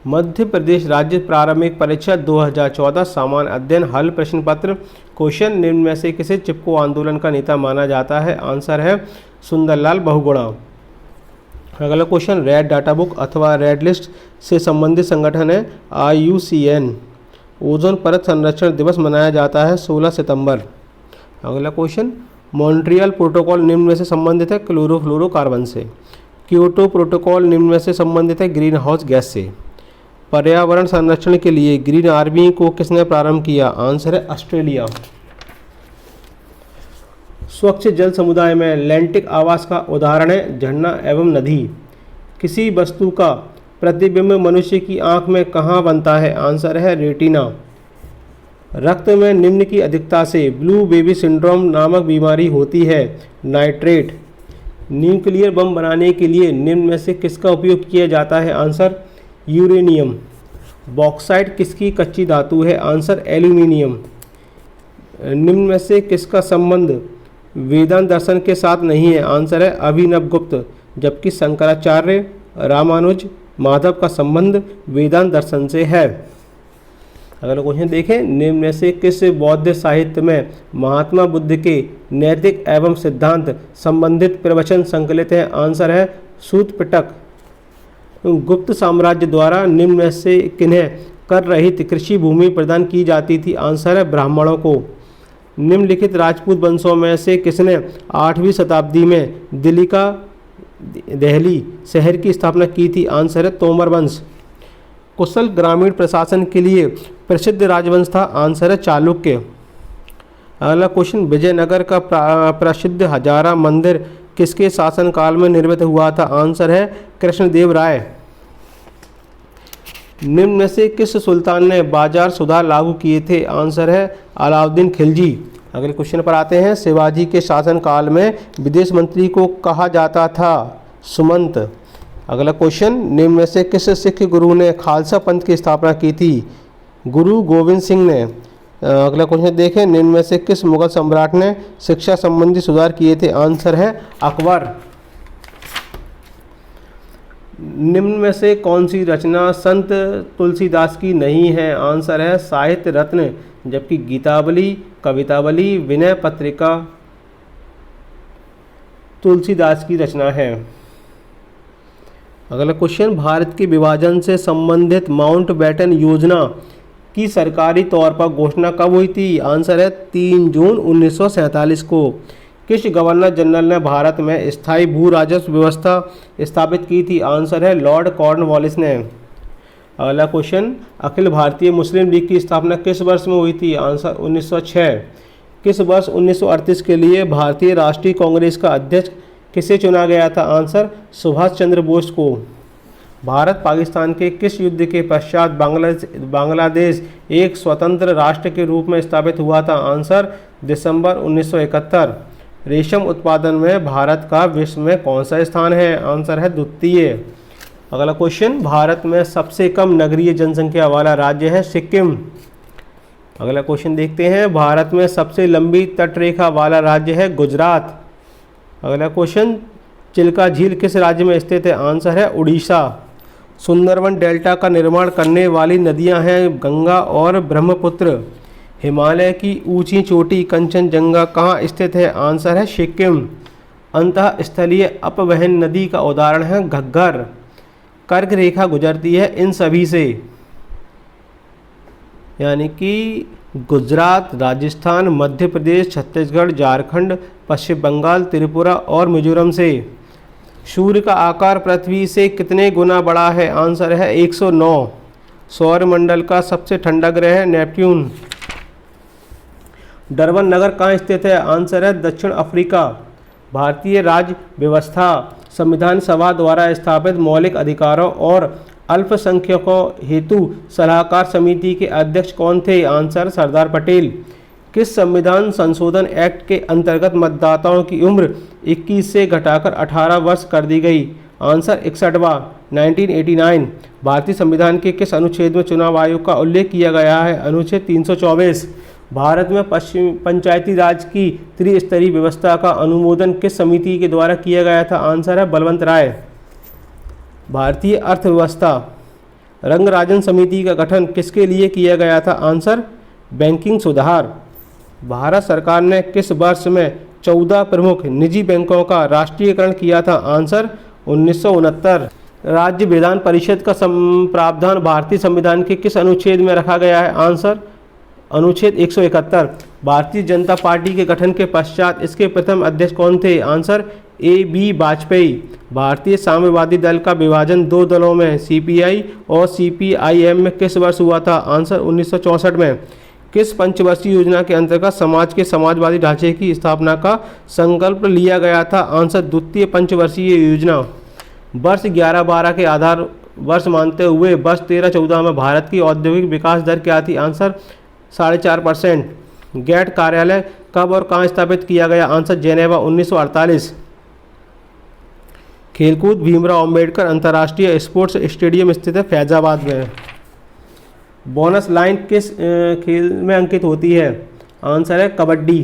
मध्य प्रदेश राज्य प्रारंभिक परीक्षा 2014 सामान्य अध्ययन हल प्रश्न पत्र। क्वेश्चन, निम्न में से किसे चिपको आंदोलन का नेता माना जाता है? आंसर है सुंदरलाल बहुगुणा। अगला क्वेश्चन, रेड डाटा बुक अथवा रेड लिस्ट से संबंधित संगठन है IUCN। ओजोन परत संरक्षण दिवस मनाया जाता है 16 सितंबर। अगला क्वेश्चन, मॉन्ट्रियल प्रोटोकॉल निम्न में से संबंधित है क्लोरोफ्लोरोकार्बन से। क्योटो प्रोटोकॉल निम्न में से संबंधित है ग्रीन हाउस गैस से। पर्यावरण संरक्षण के लिए ग्रीन आर्मी को किसने प्रारंभ किया? आंसर है ऑस्ट्रेलिया। स्वच्छ जल समुदाय में लैंटिक आवास का उदाहरण है झरना एवं नदी। किसी वस्तु का प्रतिबिंब मनुष्य की आंख में कहाँ बनता है? आंसर है रेटिना। रक्त में निम्न की अधिकता से ब्लू बेबी सिंड्रोम नामक बीमारी होती है। नाइट्रेट। न्यूक्लियर बम बनाने के लिए निम्न में से किसका उपयोग किया जाता है? Answer uranium. बॉक्साइट किसकी कच्ची धातु है? Answer aluminium. निम्न में से किसका संबंध वेदांत दर्शन के साथ नहीं है? आंसर है अभिनव गुप्त। जबकि शंकराचार्य, रामानुज, माधव का संबंध वेदांत दर्शन से है। अगला क्वेश्चन देखें, निम्न में से किस बौद्ध साहित्य में महात्मा बुद्ध के नैतिक एवं सिद्धांत संबंधित प्रवचन संकलित हैं? आंसर है सूत पिटक। गुप्त साम्राज्य द्वारा निम्न में से किन्हें कर रहित कृषि भूमि प्रदान की जाती थी? आंसर है ब्राह्मणों को। निम्नलिखित राजपूत वंशों में से किसने 8वीं शताब्दी में दहली शहर की स्थापना की थी? आंसर है तोमर वंश। कुशल ग्रामीण प्रशासन के लिए प्रसिद्ध राजवंश था? आंसर है चालुक्य। अगला क्वेश्चन, विजयनगर का प्रसिद्ध हजारा मंदिर किसके शासनकाल में निर्मित हुआ था? आंसर है कृष्णदेव राय। निम्न में से किस सुल्तान ने बाजार सुधार लागू किए थे? आंसर है अलाउद्दीन खिलजी। अगले क्वेश्चन पर आते हैं, शिवाजी के शासनकाल में विदेश मंत्री को कहा जाता था? सुमंत। अगला क्वेश्चन, निम्न में से किस सिख गुरु ने खालसा पंथ की स्थापना की थी? गुरु गोविंद सिंह ने। अगला क्वेश्चन देखें, निम्न में से किस मुगल सम्राट ने शिक्षा संबंधी सुधार किए थे? आंसर है अकबर। निम्न में से कौन सी रचना संत तुलसीदास की नहीं है? आंसर है साहित्य रत्न। जबकि गीतावली, कवितावली, विनय पत्रिका तुलसीदास की रचना है। अगला क्वेश्चन, भारत के विभाजन से संबंधित माउंटबेटन योजना की सरकारी तौर पर घोषणा कब हुई थी? आंसर है 3 जून 1947 को। किस गवर्नर जनरल ने भारत में स्थायी भू राजस्व व्यवस्था स्थापित की थी? आंसर है लॉर्ड कॉर्नवालिस ने। अगला क्वेश्चन, अखिल भारतीय मुस्लिम लीग की स्थापना किस वर्ष में हुई थी? आंसर 1906। किस वर्ष 1938 के लिए भारतीय राष्ट्रीय कांग्रेस का अध्यक्ष किसे चुना गया था? आंसर सुभाष चंद्र बोस को। भारत पाकिस्तान के किस युद्ध के पश्चात बांग्लादेश एक स्वतंत्र राष्ट्र के रूप में स्थापित हुआ था? आंसर दिसंबर 1971। रेशम उत्पादन में भारत का विश्व में कौन सा स्थान है? आंसर है द्वितीय। अगला क्वेश्चन, भारत में सबसे कम नगरीय जनसंख्या वाला राज्य है सिक्किम। अगला क्वेश्चन देखते हैं, भारत में सबसे लंबी तटरेखा वाला राज्य है गुजरात। अगला क्वेश्चन, चिल्का झील किस राज्य में स्थित है? आंसर है उड़ीसा। सुंदरवन डेल्टा का निर्माण करने वाली नदियां हैं गंगा और ब्रह्मपुत्र। हिमालय की ऊंची चोटी कंचनजंगा कहाँ स्थित है? आंसर है सिक्किम। अंतः स्थलीय अपवहन नदी का उदाहरण है घग्गर। कर्क रेखा गुजरती है इन सभी से, यानी कि गुजरात, राजस्थान, मध्य प्रदेश, छत्तीसगढ़, झारखंड, पश्चिम बंगाल, त्रिपुरा और मिजोरम से। सूर्य का आकार पृथ्वी से कितने गुना बड़ा है? आंसर है 109। सौरमंडल का सबसे ठंडा ग्रह है नेपट्यून। डरबन नगर कहाँ स्थित है? आंसर है दक्षिण अफ्रीका। भारतीय राज्य व्यवस्था संविधान सभा द्वारा स्थापित मौलिक अधिकारों और अल्पसंख्यकों हेतु सलाहकार समिति के अध्यक्ष कौन थे? आंसर सरदार पटेल। किस संविधान संशोधन एक्ट के अंतर्गत मतदाताओं की उम्र 21 से घटाकर 18 वर्ष कर दी गई? आंसर 61वां 1989। भारतीय संविधान के किस अनुच्छेद में चुनाव आयोग का उल्लेख किया गया है? अनुच्छेद 324। भारत में पंचायती राज की त्रिस्तरीय व्यवस्था का अनुमोदन किस समिति के द्वारा किया गया था? आंसर है बलवंत राय। भारतीय अर्थव्यवस्था रंगराजन समिति का गठन किसके लिए किया गया था? आंसर बैंकिंग सुधार। भारत सरकार ने किस वर्ष में 14 प्रमुख निजी बैंकों का राष्ट्रीयकरण किया था? आंसर 1969। राज्य विधान परिषद का प्रावधान भारतीय संविधान के किस अनुच्छेद में रखा गया है? आंसर अनुच्छेद 171। भारतीय जनता पार्टी के गठन के पश्चात इसके प्रथम अध्यक्ष कौन थे? Answer A.B. वाजपेयी। भारतीय साम्यवादी दल का विभाजन दो दलों में CPI और CPIM में किस वर्ष हुआ था? आंसर 1964 में। किस पंचवर्षीय योजना के अंतर्गत समाज के समाजवादी ढांचे की स्थापना का संकल्प लिया गया था? आंसर द्वितीय पंचवर्षीय योजना। वर्ष 11-12 के आधार वर्ष मानते हुए वर्ष 13-14 में भारत की औद्योगिक विकास दर क्या थी? आंसर 4.5%। गैट कार्यालय कब और कहाँ स्थापित किया गया? Answer Geneva 1948। खेलकूद भीमराव अंबेडकर अंतर्राष्ट्रीय स्पोर्ट्स स्टेडियम स्थित है फैजाबाद में। बोनस लाइन किस खेल में अंकित होती है? आंसर है कबड्डी।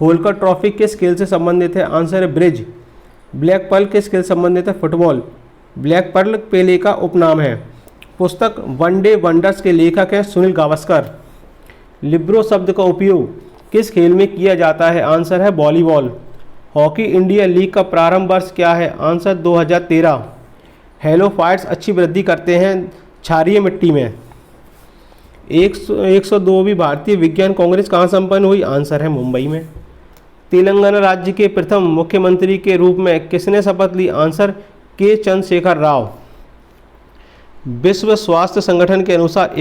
होलकर ट्रॉफी किस खेल से संबंधित है? आंसर है ब्रिज। ब्लैक पर्ल किस खेल से संबंधित है? फुटबॉल। ब्लैक पर्ल पेले का उपनाम है। पुस्तक वनडे वंडर्स के लेखक हैं सुनील गावस्कर। लिब्रो शब्द का उपयोग किस खेल में किया जाता है? आंसर है वॉलीबॉल। हॉकी इंडिया लीग का प्रारंभ वर्ष क्या है? आंसर 2013। हेलोफाइट्स अच्छी वृद्धि करते हैं क्षारीय मिट्टी में। 102वीं भारतीय विज्ञान कांग्रेस कहाँ संपन्न हुई? आंसर है मुंबई में। तेलंगाना राज्य के प्रथम मुख्यमंत्री के रूप में किसने शपथ ली? आंसर के चंद्रशेखर राव। विश्व स्वास्थ्य संगठन के अनुसार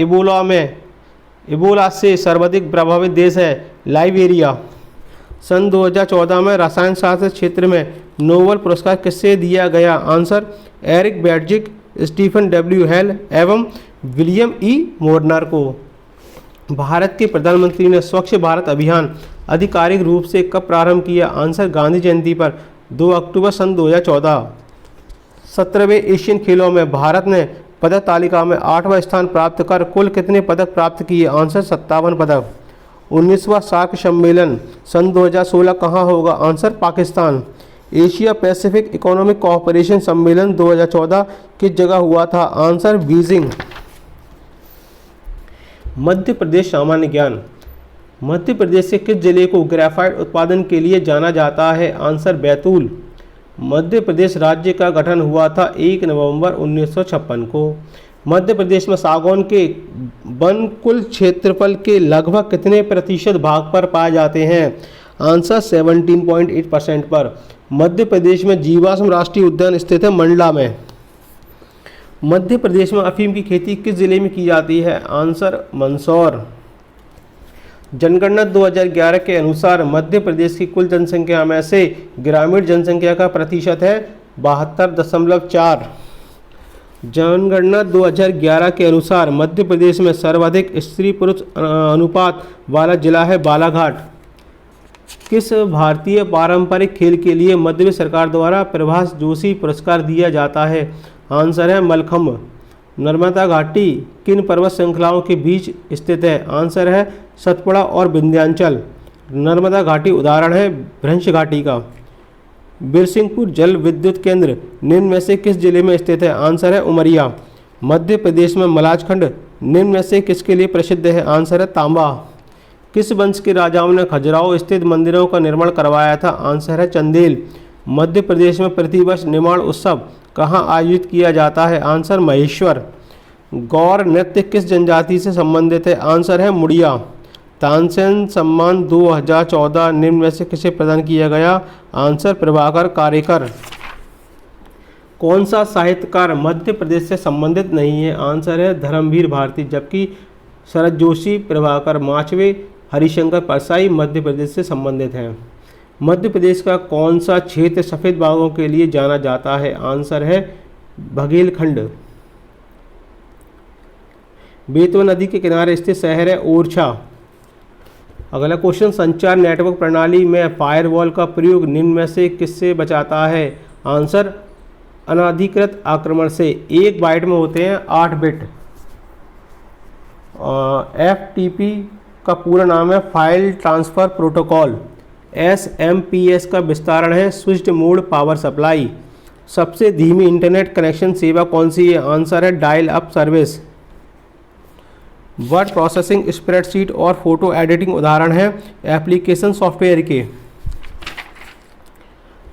इबोला से सर्वाधिक प्रभावित देश है लाइबेरिया। सन 2014 में रसायन शास्त्र क्षेत्र में नोबेल पुरस्कार किससे दिया गया? Answer Eric Betzig, Stefan W. Hell एवं विलियम E. मोर्नर को। भारत के प्रधानमंत्री ने स्वच्छ भारत अभियान आधिकारिक रूप से कब प्रारंभ किया? आंसर गांधी जयंती पर 2 अक्टूबर सन 2014। 17वें एशियन खेलों में भारत ने पदक तालिका में 8वां स्थान प्राप्त कर कुल कितने पदक प्राप्त किए? आंसर 57 पदक। 19वां सार्क सम्मेलन सन 2016 कहाँ होगा? Answer Pakistan. Asia Pacific economic cooperation सम्मेलन 2014 किस जगह हुआ था? Answer Beijing. मध्य प्रदेश सामान्य ज्ञान। मध्य प्रदेश के किस जिले को ग्रेफाइट उत्पादन के लिए जाना जाता है? आंसर बैतूल। मध्य प्रदेश राज्य का गठन हुआ था 1 नवंबर 1956 को। मध्य प्रदेश में सागौन के वन कुल क्षेत्रफल के लगभग कितने प्रतिशत भाग पर पाए जाते हैं? आंसर 17.8% पर। मध्य प्रदेश में जीवाश्म राष्ट्रीय उद्यान स्थित है मंडला में। मध्य प्रदेश में अफीम की खेती किस जिले में की जाती है? आंसर मंदसौर। जनगणना 2011 के अनुसार मध्य प्रदेश की कुल जनसंख्या में से ग्रामीण जनसंख्या का प्रतिशत है 72.4। जनगणना 2011 के अनुसार मध्य प्रदेश में सर्वाधिक स्त्री पुरुष अनुपात वाला जिला है बालाघाट। किस भारतीय पारंपरिक खेल के लिए मध्य प्रदेश सरकार द्वारा प्रभास जोशी पुरस्कार दिया जाता है? आंसर है मलखम्ब। नर्मदा घाटी किन पर्वत श्रृंखलाओं के बीच स्थित है? आंसर है सतपुड़ा और विंध्याचल। नर्मदा घाटी उदाहरण है भ्रंश घाटी का। बिरसिंहपुर जल विद्युत केंद्र निम्न में से किस जिले में स्थित है? आंसर है उमरिया। मध्य प्रदेश में मलाजखंड निम्न में से किसके लिए प्रसिद्ध है? आंसर है तांबा। किस वंश के राजाओं ने खजुराहो स्थित मंदिरों का निर्माण करवाया था? आंसर है चंदेल। मध्य प्रदेश में प्रतिवर्ष निर्माण उत्सव कहाँ आयोजित किया जाता है? आंसर महेश्वर। गौर नृत्य किस जनजाति से संबंधित है? आंसर है मुड़िया। तानसेन सम्मान 2014 निम्न में से किसे प्रदान किया गया? आंसर प्रभाकर कारेकर। कौन सा साहित्यकार मध्य प्रदेश से संबंधित नहीं है? आंसर है धर्मवीर भारती। जबकि शरद जोशी, प्रभाकर माचवे, हरिशंकर परसाई मध्य प्रदेश से संबंधित हैं। मध्य प्रदेश का कौन सा क्षेत्र सफ़ेद बाघों के लिए जाना जाता है? आंसर है बघेलखंड। बेतवा नदी के किनारे स्थित शहर है ओरछा। अगला क्वेश्चन, संचार नेटवर्क प्रणाली में फायरवॉल का प्रयोग निम्न में से किससे बचाता है? आंसर अनाधिकृत आक्रमण से। 1 बाइट में होते हैं 8 बिट। FTP का पूरा नाम है फाइल ट्रांसफ़र प्रोटोकॉल। SMPS का विस्तारण है स्विच्ड मोड पावर सप्लाई। सबसे धीमी इंटरनेट कनेक्शन सेवा कौन सी है? आंसर है dial up service. Word processing, spreadsheet और फोटो एडिटिंग उदाहरण है एप्लीकेशन सॉफ्टवेयर के।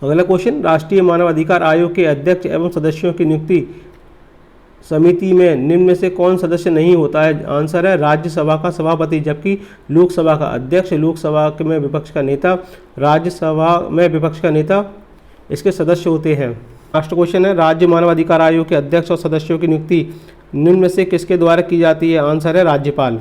अगला क्वेश्चन, राष्ट्रीय मानव अधिकार आयोग के अध्यक्ष एवं सदस्यों की नियुक्ति समिति में निम्न में से कौन सदस्य नहीं होता है? आंसर है राज्यसभा का सभापति, जबकि लोकसभा का अध्यक्ष, लोकसभा में विपक्ष का नेता, राज्यसभा में विपक्ष का नेता इसके सदस्य होते हैं। लास्ट क्वेश्चन है, राज्य मानव अधिकार आयोग के अध्यक्ष और सदस्यों की नियुक्ति निम्न में से किसके द्वारा की जाती है? आंसर है राज्यपाल।